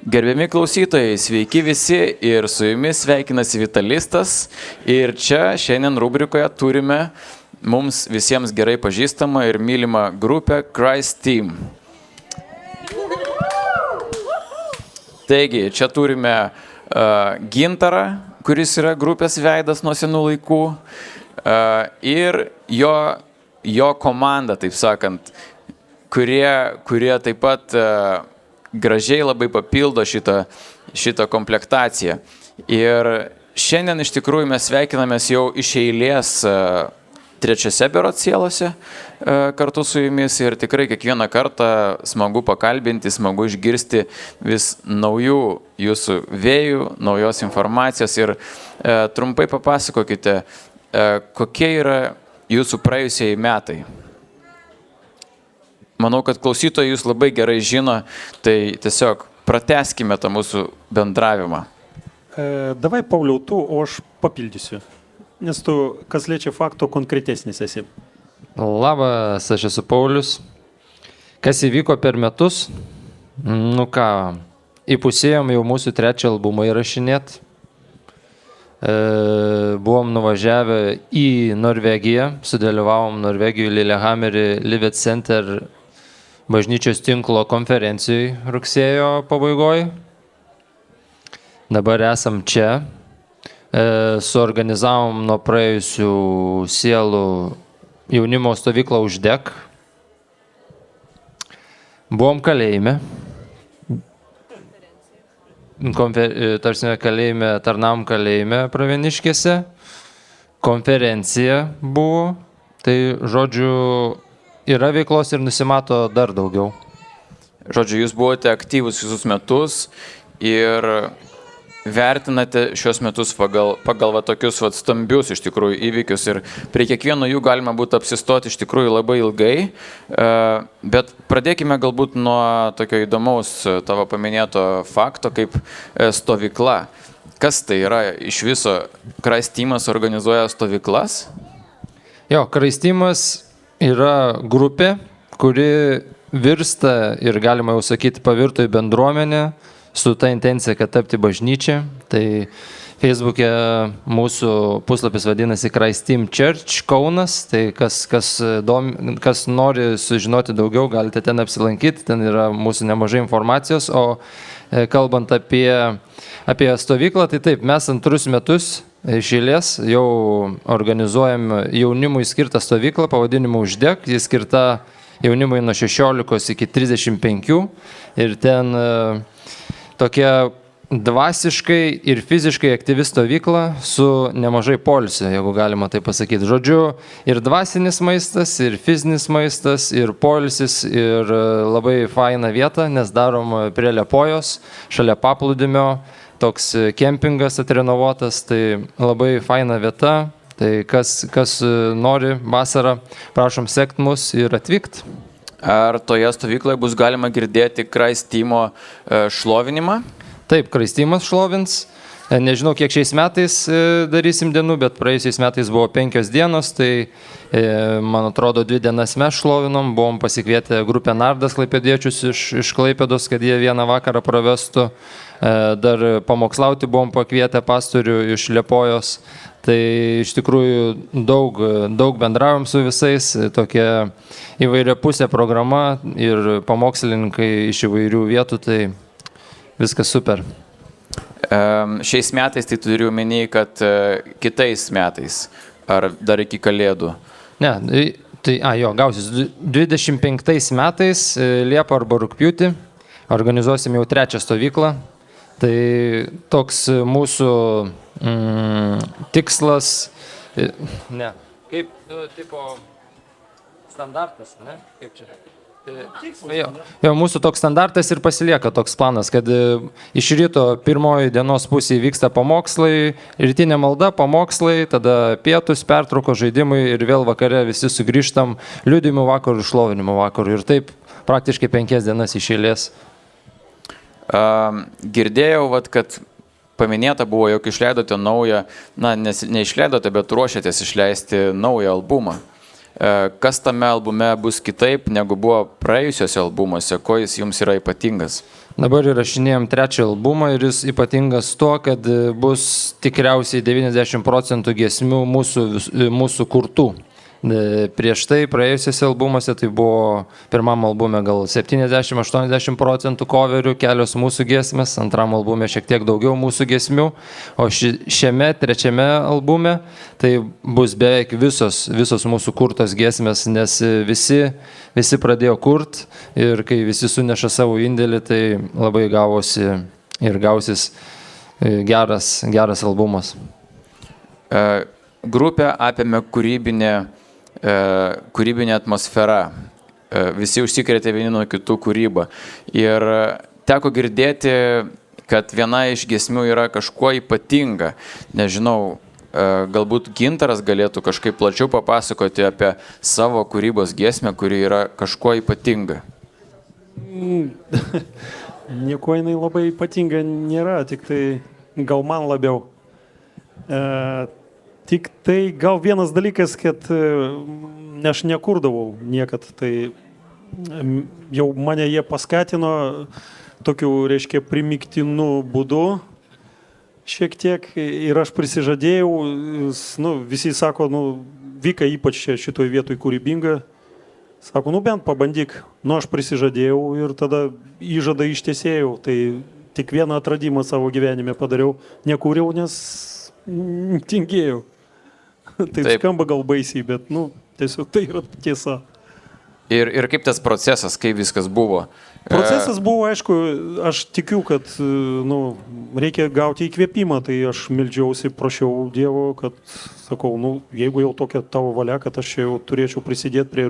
Gerbiami klausytojai, sveiki visi ir su jumis sveikinasi Vitalistas. Ir čia šiandien rubrikoje turime mums visiems gerai pažįstamą ir mylimą grupę Christ Team. Taigi, čia turime Gintarą, kuris yra grupės veidas nuo senų laikų, ir jo komanda, taip sakant, kurie taip pat gražiai labai papildo šitą komplektaciją. Ir šiandien iš tikrųjų mes sveikinamės jau iš eilės trečiose berods sielose kartu su jumis ir tikrai kiekvieną kartą smagu pakalbinti, smagu išgirsti vis naujų jūsų vėjų, naujos informacijos ir trumpai papasakokite, kokie yra jūsų praėjusieji metai. Manau, kad klausytojai jūs labai gerai žino, tai tiesiog pratęskime tą mūsų bendravimą. Давай, Pauliau, tu, o aš papildysiu, nes tu, kas liečia fakto, konkretesnis esi. Labas, aš esu Paulius. Kas įvyko per metus? Nu ką, įpusėjom jau mūsų trečią albumą įrašinėt. Buvom nuvažiavę į Norvegiją, sudalyvavom Norvegijoje Lillehammerį Livet Center bažnyčios tinklo konferencijai rugsėjo pabaigoje. Dabar esam čia. Suorganizavom nuo praėjusių sielų jaunimo stovyklą Uždek. Buvom kalėjime. Tarnavom kalėjime Pravieniškėse. Konferencija buvo. Tai, žodžiu, yra veiklos ir nusimato dar daugiau. Žodžiu, jūs buvote aktyvus visus metus ir vertinate šios metus pagal va tokius va stambius iš tikrųjų įvykius ir prie kiekvieno jų galima būtų apsistoti iš tikrųjų labai ilgai, bet pradėkime galbūt nuo tokio įdomaus tavo paminėto fakto kaip stovykla. Kas tai yra iš viso? Christ Teamas organizuoja stovyklas? Jo, Christ Teamas yra grupė, kuri virsta ir galima jau sakyti pavirto į bendruomenę su ta intencija, kad tapti bažnyčia. Tai Facebook'e mūsų puslapis vadinasi Christ Team Church Kaunas, tai kas nori sužinoti daugiau, galite ten apsilankyti, ten yra mūsų nemažai informacijos, o kalbant apie stovyklą, tai taip, mes antrus metus iš eilės jau organizuojam jaunimui skirtą stovyklą, pavadinimu Uždek, jis skirta jaunimui nuo 16 iki 35 ir ten tokia dvasiškai ir fiziškai aktyvi stovykla su nemažai poilsio, jeigu galima tai pasakyti. Žodžiu, ir dvasinis maistas, ir fizinis maistas, ir poilsis, ir labai faina vieta, nes darom prie Liepojos, šalia paplūdimio, toks kempingas atrenovuotas, tai labai faina vieta. Tai kas nori vasarą, prašom sekt mus ir atvykt. Ar toje stovykloje bus galima girdėti Christ Teamo šlovinimą? Taip, Christ Teamas šlovins. Nežinau, kiek šiais metais darysim dienų, bet praėjusiais metais buvo 5 dienos, tai man atrodo 2 dienas mes šlovinom, buvom pasikvietę grupę Nardas klaipėdiečius iš Klaipėdos, kad jie vieną vakarą pravestų. Dar pamokslauti buvom pakvietę pastorių iš Liepojos. Tai iš tikrųjų daug bendravom su visais, tokia įvairiapusė programa ir pamokslininkai iš įvairių vietų, tai viskas super. Šiais metais tai turiu omeny, kad kitais metais, ar dar iki Kalėdų? Ne, tai gausis 25 metais, Liepą arba rugpjūtį, organizuosim jau 3 stovyklą. Tai toks mūsų tikslas, ne, kaip tipo standartas, ne, kaip čia? Jo, mūsų toks standartas ir pasilieka toks planas, kad iš ryto pirmoji dienos pusėje vyksta pamokslai, rytinė malda, pamokslai, tada pietus, pertraukos, žaidimai ir vėl vakare visi sugrįžtam liudijimų vakarų, šlovinimų vakarų ir taip praktiškai 5 dienas iš eilės. Girdėjau, kad paminėta buvo, jog išleidote naują, neišleidote, bet ruošiatės išleisti naują albumą. Kas tame albume bus kitaip, negu buvo praėjusiuose albumuose, ko jis jums yra ypatingas? Dabar įrašinėjom trečią albumą ir jis ypatingas tuo, kad bus tikriausiai 90% giesmių mūsų kurtų. Prieš tai praėjusiuose albumuose tai buvo pirmam albume gal 70-80% coverių, kelios mūsų giesmės, antram albume šiek tiek daugiau mūsų giesmių, o šiame trečiame albume tai bus beveik visos mūsų kurtos giesmės, nes visi pradėjo kurt ir kai visi suneša savo indėlį, tai labai gavosi ir gausis geras albumas. Grupė apėmė kūrybinė atmosfera. Visi užsikrėtė vieni nuo kitų kūrybą. Ir teko girdėti, kad viena iš giesmių yra kažkuo ypatinga. Nežinau, galbūt Gintaras galėtų kažkaip plačiau papasakoti apie savo kūrybos giesmę, kuri yra kažkuo ypatinga. Nieko jinai labai ypatinga nėra, tik tai gal man labiau. Tik tai gal vienas dalykas, kad aš nekurdavau niekad, tai jau mane jie paskatino tokiu, reiškia, primiktinų būdu šiek tiek ir aš prisižadėjau, visi sako, Vika ypač šitoj vietoj kūrybinga, sako, bent pabandyk, aš prisižadėjau ir tada įžadą ištiesėjau, tai tik vieną atradimą savo gyvenime padariau, nekūriau, nes tingėjau. Taip skamba gal baisiai, bet, tiesiog tai yra tiesa. Ir kaip tas procesas, kaip viskas buvo? Procesas buvo, aišku, aš tikiu, kad, reikia gauti įkvėpimą, tai aš meldžiausi, prašiau Dievo, kad, sakau, jeigu jau tokia tavo valia, kad aš jau turėčiau prisidėti prie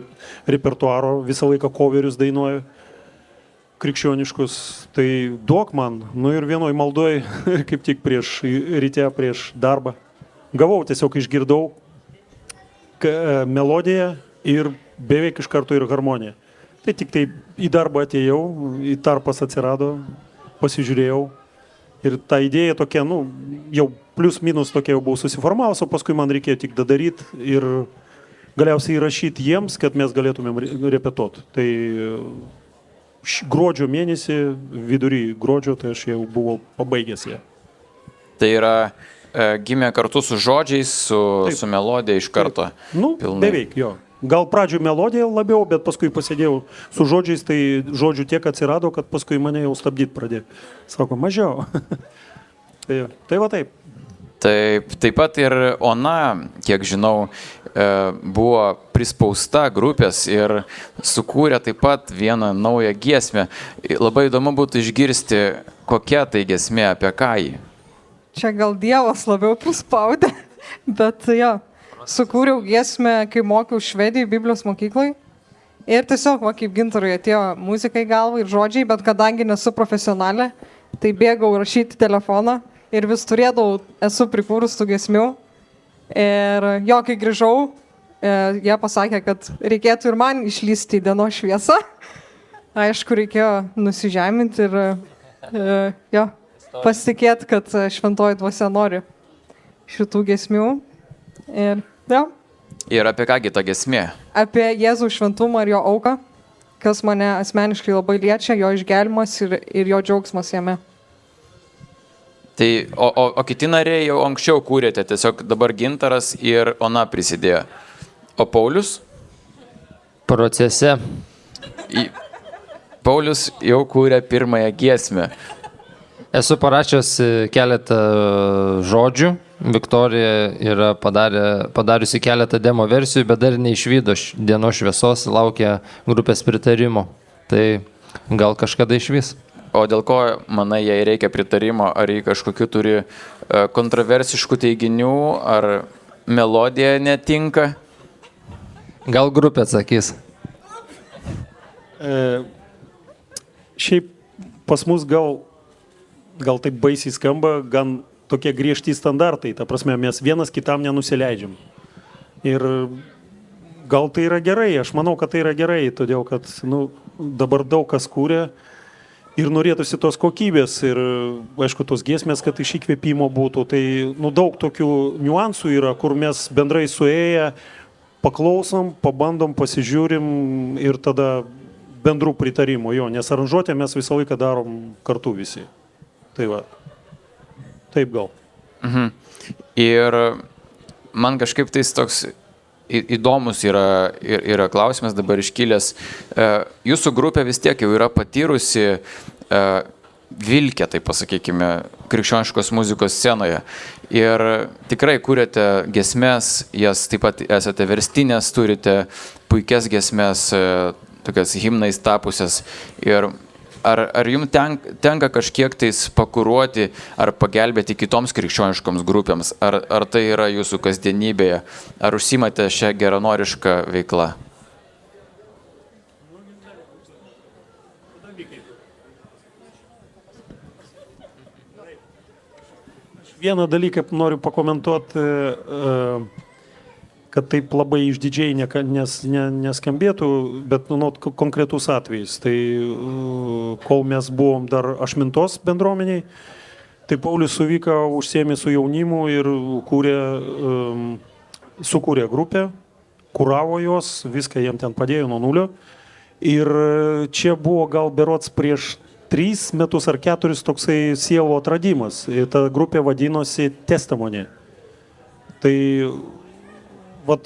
repertuaro, visą laiką coverius dainuoju, krikščioniškus, tai duok man, ir vienoj maldoj, kaip tik ryte prieš darbą. Gavau, tiesiog išgirdau melodiją ir beveik iš karto ir harmoniją. Tai tik tai į darbą atėjau, į tarpas atsirado, pasižiūrėjau ir ta idėja tokia, jau plius minus tokia jau buvo susiformavus, o paskui man reikėjo tik daryti ir galiausiai įrašyti jiems, kad mes galėtumėm repetuoti. Tai gruodžio mėnesį, vidury gruodžio, tai aš jau buvau pabaigęs ją. Tai yra gimė kartu su žodžiais, su melodija iš karto. Pilnai. Beveik, jo. Gal pradžių melodija labiau, bet paskui pasėdėjau su žodžiais, tai žodžių tiek atsirado, kad paskui mane jau stabdyti pradėjo. Sako, mažiau. Tai va taip. Taip pat ir Ona, kiek žinau, buvo prispausta grupės ir sukūrė taip pat vieną naują giesmę. Labai įdomu būtų išgirsti, kokia tai giesmė, apie ką ji. Čia gal Dievas labiau prispaudė, bet jo, sukūriau giesmę, kai mokiau Švedijai Biblijos mokyklai. Ir tiesiog, kaip Gintarui atėjo muzika į galvą ir žodžiai, bet kadangi nesu profesionalė, tai bėgau rašyti telefoną ir vis esu prikūrus tų giesmių. Ir jo, kai grįžau, jie pasakė, kad reikėtų ir man išlysti į dienos šviesą. Aišku, reikėjo nusižeminti ir pasitikėti, kad šventoji dvasia nori šitų giesmių. Ir apie kągi ta giesmė? Apie Jėzų šventumą ir jo auką, kas mane asmeniškai labai liečia, jo išgelbimas ir jo džiaugsmas jame. Tai, o kiti nariai jau anksčiau kūrėte, tiesiog dabar Gintaras ir Ona prisidėjo. O Paulius? Procese. Paulius jau kūrė pirmąją giesmę. Esu parašęs keletą žodžių. Viktorija yra padariusi keletą demo versijų, bet dar neišvydo dienos šviesos, laukia grupės pritarimo. Tai gal kažkada išvys. O dėl ko, manai, jai reikia pritarimo? Ar jai kažkokiu turi kontroversiškų teiginių, ar melodija netinka? Gal grupė atsakys. Šiaip pas mus gal taip baisiai skamba, gan tokie griežti standartai. Ta prasme, mes vienas kitam nenusileidžiam. Ir gal tai yra gerai, aš manau, kad tai yra gerai, todėl kad dabar daug kas kūrė ir norėtųsi tos kokybės ir, aišku, tos giesmės, kad iš įkvėpimo būtų. Tai daug tokių niuansų yra, kur mes bendrai suėję paklausom, pabandom, pasižiūrim ir tada bendrų pritarimų, jo, nes aranžuotę mes visą laiką darom kartu visi. Tai va, taip gal. Ir man kažkaip tais toks įdomus yra klausimas dabar iškilęs. Jūsų grupė vis tiek jau yra patyrusi vilkę, tai pasakykime, krikščioniškos muzikos scenoje. Ir tikrai kūrėte giesmes, jas taip pat esate verstinės, turite puikias giesmes, tokias himnais tapusias. Ir ar jums tenka kažkiek tais pakuruoti ar pagelbėti kitoms krikščioniškoms grupėms? Ar tai yra jūsų kasdienybėje? Ar užsimate šią geranorišką veiklą? Vieną dalyką noriu pakomentuoti, kad taip labai išdidžiai neskambėtų, bet konkretus atvejis. Tai kol mes buvom dar Ašmintos bendruomeniai, tai Paulius Suvyka užsiėmė su jaunimu ir sukūrė grupę, kuravo jos, viską jiem ten padėjo nuo nulio. Ir čia buvo gal berods prieš 3 metus ar 4 toksai sielo atradimas. Ir ta grupė vadinosi Testimony. Tai vat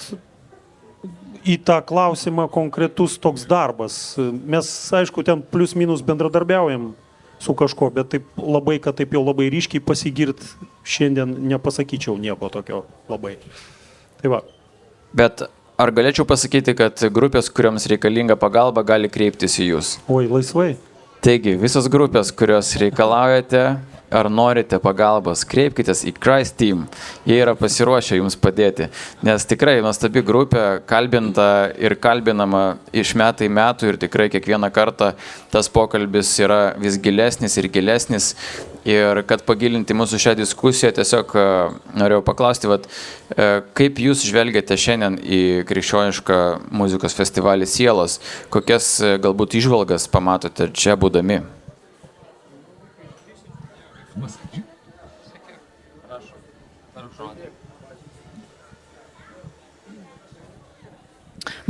į tą klausimą konkretus toks darbas. Mes, aišku, ten plius minus bendradarbiaujam su kažko, bet taip labai, kad taip jau labai ryškiai pasigirt, šiandien nepasakyčiau nieko tokio labai. Tai va. Bet ar galėčiau pasakyti, kad grupės, kuriams reikalinga pagalba, gali kreiptis į jūs? Oi, laisvai. Taigi, visos grupės, kurios reikalaujate ar norite pagalbos, kreipkitės į Christ Team. Jie yra pasiruošę jums padėti. Nes tikrai nuostabi grupė, kalbinta ir kalbinama iš metų į metų ir tikrai kiekvieną kartą tas pokalbis yra vis gilesnis ir gilesnis. Ir kad pagilinti mūsų šią diskusiją, tiesiog norėjau paklausti, kaip jūs žvelgiate šiandien į krikščionišką muzikos festivalį Sielos, kokias galbūt įžvalgas pamatote čia būdami?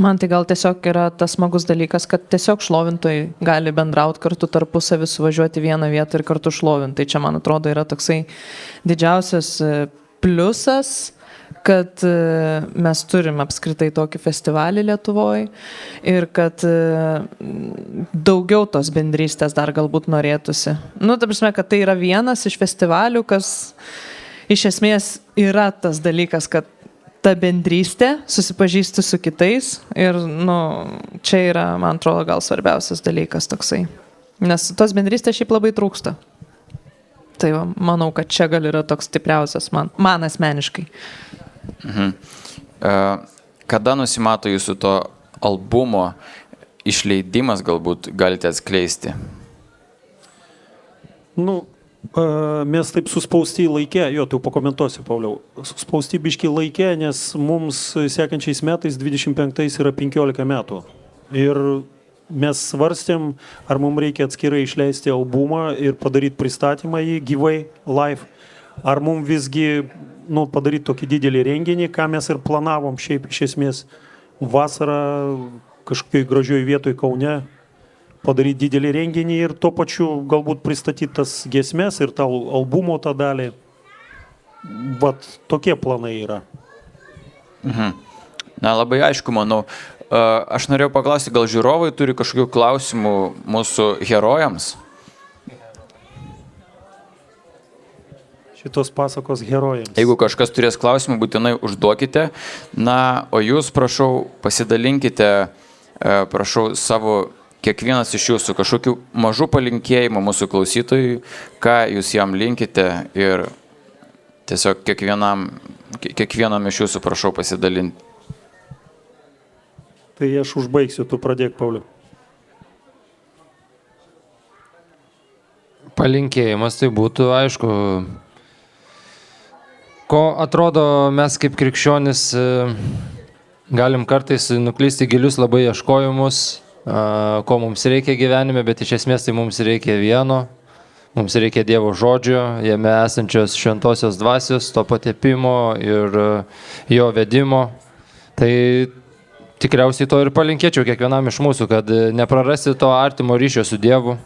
Man tai gal tiesiog yra tas smagus dalykas, kad tiesiog šlovintojai gali bendrauti kartu tarpusavį, suvažiuoti vieną vietą ir kartu šlovinti. Tai čia, man atrodo, yra toksai didžiausias pliusas, kad mes turim apskritai tokį festivalį Lietuvoje ir kad daugiau tos bendrystės dar galbūt norėtųsi. Ta prasme, kad tai yra vienas iš festivalių, kas iš esmės yra tas dalykas, kad ta bendrystė, susipažįsti su kitais ir, čia yra, man atrodo, gal svarbiausias dalykas toksai. Nes tos bendrystės šiaip labai trūksta. Tai manau, kad čia gal yra toks stipriausias man asmeniškai. Kada nusimato jūsų to albumo išleidimas, galbūt galite atskleisti? Mes taip suspausti laikė, tu pakomentuosi, Pauliau, suspausti biški laikė, nes mums sekančiais metais 25 yra 15 metų. Ir mes svarstėm, ar mums reikia atskirai išleisti albumą ir padaryti pristatymą jį gyvai, live, ar mums visgi padaryti tokį didelį renginį, ką mes ir planavom šiaip iš esmės vasarą kažkokioj gražioj vietoj Kaune, padaryti didelį renginį ir tuo pačiu galbūt pristatyti tas giesmes ir tą albumo tą dalį. Vat tokie planai yra. Labai aišku, manau. Aš norėjau paklausti, gal žiūrovai turi kažkokių klausimų mūsų herojams? Šitos pasakos herojams. Jeigu kažkas turės klausimų, būtinai užduokite. O jūs, prašau, pasidalinkite, prašau, savo kiekvienas iš jūsų kažkokių mažų palinkėjimų mūsų klausytojui, ką jūs jam linkite ir tiesiog kiekvienam iš jūsų prašau pasidalinti. Tai aš užbaigsiu, tu pradėk, Pauliau. Palinkėjimas tai būtų, aišku, ko atrodo mes kaip krikščionis galim kartais nuklysti gilius labai ieškojimus, ko mums reikia gyvenime, bet iš esmės tai mums reikia vieno, mums reikia Dievo žodžio, jame esančios šventosios dvasios, to patepimo ir jo vedimo. Tai tikriausiai to ir palinkėčiau kiekvienam iš mūsų, kad neprarasti to artimo ryšio su Dievu,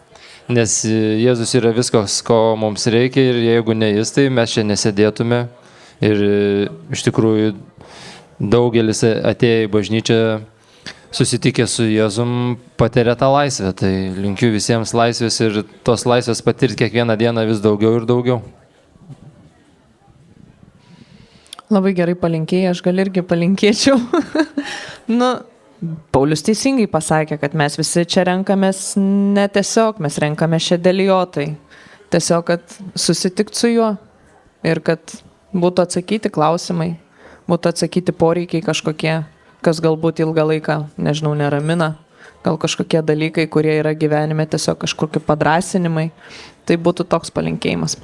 nes Jėzus yra viskas, ko mums reikia ir jeigu ne Jis, tai mes čia nesėdėtume. Ir iš tikrųjų daugelis atėję į bažnyčią susitikę su Jėzum patiria tą laisvę. Tai linkiu visiems laisvės ir tos laisvės patirti kiekvieną dieną vis daugiau ir daugiau. Labai gerai palinkėjai, aš gal irgi palinkėčiau. Nu, Paulius teisingai pasakė, kad mes visi čia renkamės ne tiesiog, mes renkamės šedėliotai. Tiesiog, kad susitikt su juo ir kad būtų atsakyti klausimai, būtų atsakyti poreikiai kažkokie, kas galbūt ilgą laiką, nežinau, neramina, gal kažkokie dalykai, kurie yra gyvenime, tiesiog kažkokie padrasinimai. Tai būtų toks palinkėjimas.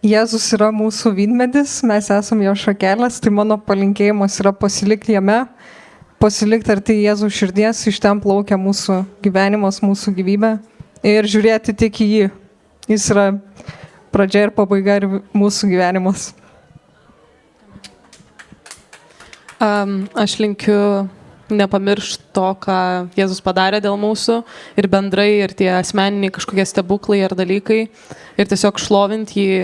Jėzus yra mūsų vynmedis, mes esame jo šakelės, tai mano palinkėjimas yra pasilikti jame, pasilikti arti Jėzų širdies, iš ten plaukia mūsų gyvenimas, mūsų gyvybė ir žiūrėti tik į jį. Jis yra pradžia ir pabaiga ir mūsų gyvenimas. Aš linkiu nepamiršti to, ką Jėzus padarė dėl mūsų ir bendrai, ir tie asmeniniai kažkokie stebuklai ar dalykai ir tiesiog šlovinti jį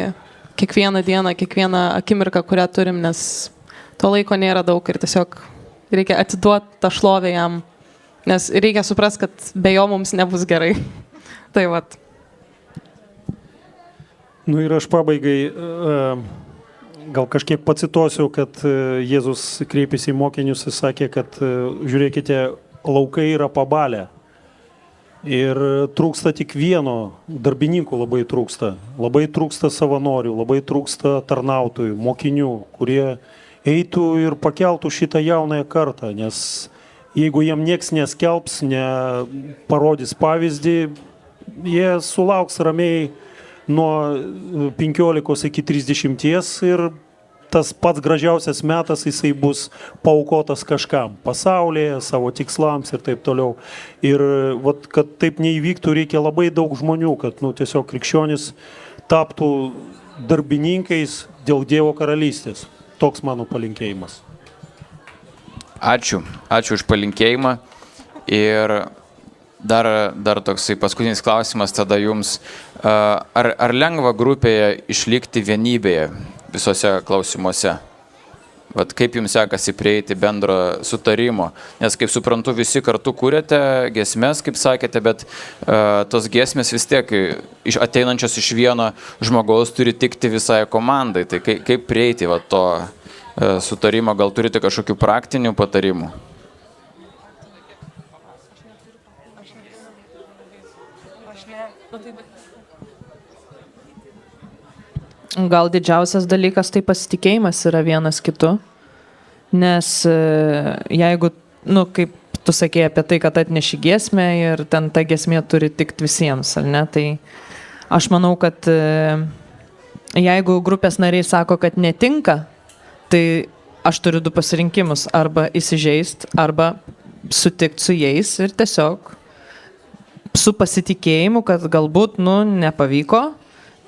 kiekvieną dieną, kiekvieną akimirką, kurią turim, nes to laiko nėra daug ir tiesiog reikia atiduoti tą šlovę jam, nes reikia suprasti, kad be jo mums nebus gerai. Tai vat. Nu ir aš pabaigai gal kažkiek pacituosiu, kad Jėzus kreipėsi į mokinius ir sakė, kad žiūrėkite, laukai yra pabalę. Ir trūksta tik vieno, darbininkų labai trūksta. Labai trūksta savanorių, labai trūksta tarnautojų, mokinių, kurie eitų ir pakeltų šitą jaunąją kartą, nes jeigu jiem nieks neskelbs, neparodys pavyzdį, jie sulauks ramiai nuo 15 iki 30 ir tas pats gražiausias metas jisai bus paaukotas kažkam, pasaulyje, savo tikslams ir taip toliau. Ir vat, kad taip neįvyktų, reikia labai daug žmonių, kad tiesiog krikščionys taptų darbininkais dėl Dievo karalystės. Toks mano palinkėjimas. Ačiū už palinkėjimą. Ir dar toksai paskutinis klausimas tada jums. Ar lengva grupėje išlikti vienybėje visose klausimuose? Vat kaip jums sekasi prieiti bendro sutarimo? Nes, kaip suprantu, visi kartu kūrėte giesmes, kaip sakėte, bet tos giesmės vis tiek ateinančios iš vieno žmogaus turi tikti visai komandai. Tai kaip prieiti to sutarimo? Gal turite kažkokių praktinių patarimų? Gal didžiausias dalykas tai pasitikėjimas yra vienas kitu, nes jeigu, kaip tu sakei apie tai, kad atneši giesmę ir ten ta giesmė turi tikti visiems, ar ne, tai aš manau, kad jeigu grupės nariai sako, kad netinka, tai aš turiu du pasirinkimus, arba įsižeist, arba sutikti su jais ir tiesiog su pasitikėjimu, kad galbūt, nepavyko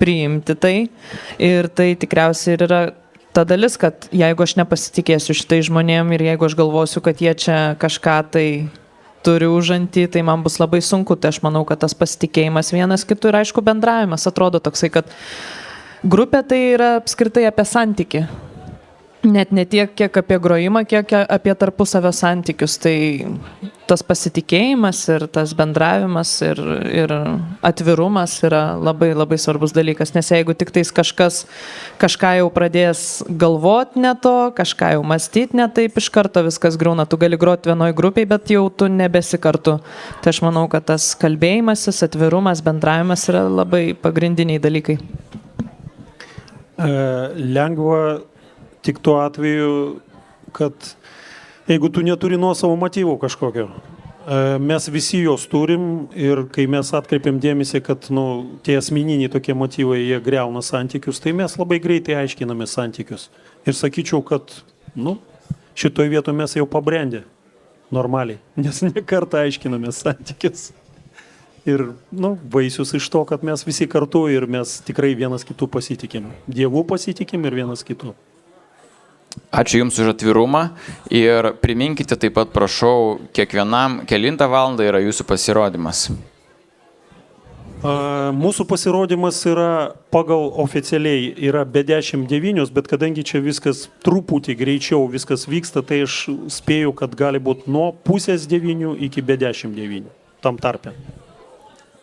priimti tai. Ir tai tikriausiai ir yra ta dalis, kad jeigu aš nepasitikėsiu šitai žmonėm ir jeigu aš galvosiu, kad jie čia kažką tai turi užantį, tai man bus labai sunku. Tai aš manau, kad tas pasitikėjimas vienas kitų ir aišku bendravimas atrodo toksai, kad grupė tai yra apskritai apie santykį. Net ne tiek, kiek apie grojimą, kiek apie tarpusavio santykius. Tai tas pasitikėjimas ir tas bendravimas ir atvirumas yra labai, labai svarbus dalykas. Nes jeigu tik tais kažkas kažką jau pradės galvoti ne to, kažką jau mąstyti ne taip, iš karto viskas griūna. Tu gali groti vienoj grupiai, bet jau tu nebesi kartu. Tai aš manau, kad tas kalbėjimasis, atvirumas, bendravimas yra labai pagrindiniai dalykai. Lengva tik tuo atveju, kad jeigu tu neturi nuosavo motyvų kažkokio, mes visi jos turim ir kai mes atkreipiam dėmesį, kad tie asmeniniai tokie motyvai, jie greuna santykius, tai mes labai greitai aiškiname santykius. Ir sakyčiau, kad šitoj vietoje mes jau pabrendę normaliai, nes ne kartą aiškiname santykius. Ir vaisius iš to, kad mes visi kartu ir mes tikrai vienas kitų pasitikim. Dievu pasitikim ir vienas kitų. Ačiū Jums už atvirumą ir priminkite taip pat, prašau, kiekvienam, kelintą valandą yra Jūsų pasirodymas. Mūsų pasirodymas yra pagal oficialiai yra be 10:09, bet kadangi čia viskas truputį greičiau viskas vyksta, tai aš spėju, kad gali būti nuo 8:30 iki be 10:09 tam tarpe.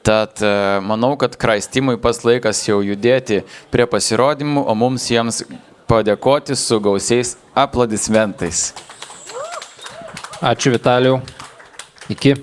Tad manau, kad Kraistimui pas laikas jau judėti prie pasirodymų, o mums jiems padėkoti su gausiais aplodismentais. Ačiū Vitalijau. Iki.